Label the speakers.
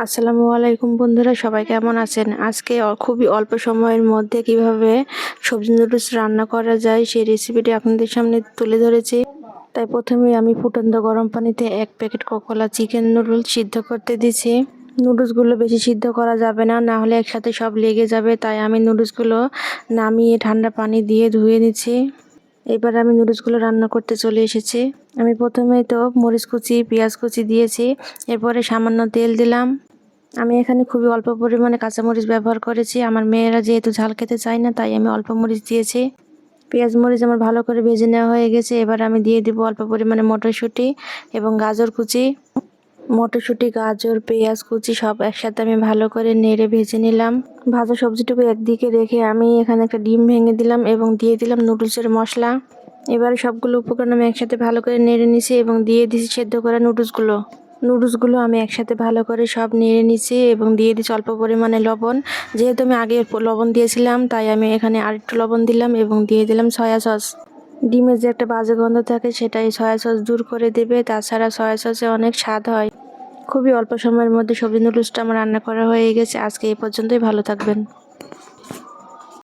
Speaker 1: আসসালামু আলাইকুম বন্ধুরা, সবাই কেমন আছেন? আজকে খুবই অল্প সময়ের মধ্যে কিভাবে সবজি নুডলস রান্না করা যায় সেই রেসিপিটি আপনাদের সামনে তুলে ধরেছি। তাই প্রথমে আমি ফুটন্ত গরম পানিতে 1 প্যাকেট কোকোলা চিকেন নুডলস সিদ্ধ করতে দিয়েছি। নুডলসগুলো বেশি সিদ্ধ করা যাবে না, না হলে একসাথে সব লেগে যাবে। তাই আমি নুডলসগুলো নামিয়ে ঠান্ডা পানি দিয়ে ধুয়ে নিচ্ছি। এবার আমি নুডলসগুলো রান্না করতে চলে এসেছি। আমি প্রথমেই তো মরিচ কুচি, পেঁয়াজ কুচি দিয়েছি, এরপরে সামান্য তেল দিলাম। আমি এখানে খুবই অল্প পরিমাণে কাঁচামরিচ ব্যবহার করেছি। আমার মেয়েরা যেহেতু ঝাল খেতে চায় না, তাই আমি অল্প মরিচ দিয়েছি। পেঁয়াজ মরিচ আমার ভালো করে ভেজে নেওয়া হয়ে গেছে। এবার আমি দিয়ে দিব অল্প পরিমাণে মটরশুঁটি এবং গাজর কুচি। মটরশুঁটি, গাজর, পেঁয়াজ কুচি সব একসাথে আমি ভালো করে নেড়ে ভেজে নিলাম। ভাজা সবজিটুকু একদিকে রেখে আমি এখানে একটা ডিম ভেঙে দিলাম এবং দিয়ে দিলাম নুডলসের মশলা। এবার সবগুলো উপকরণ আমি একসাথে ভালো করে নেড়ে নিছি এবং দিয়ে দিছি সেদ্ধ করা নুডলসগুলো আমি একসাথে ভালো করে সব নেড়ে নিছি এবং দিয়ে দিচ্ছি অল্প পরিমাণে লবণ। যেহেতু আমি আগে লবণ দিয়েছিলাম, তাই আমি এখানে আরেকটু লবণ দিলাম এবং দিয়ে দিলাম সয়া সস। ডিমের যে একটা বাজে গন্ধ থাকে, সেটা এই সয়া সস দূর করে দেবে। তাছাড়া সয়া সসে অনেক স্বাদ হয়। খুবই অল্প সময়ের মধ্যে সবজি নুডলসটা আমার রান্না করা হয়ে গেছে। আজকে এই পর্যন্তই, ভালো থাকবেন।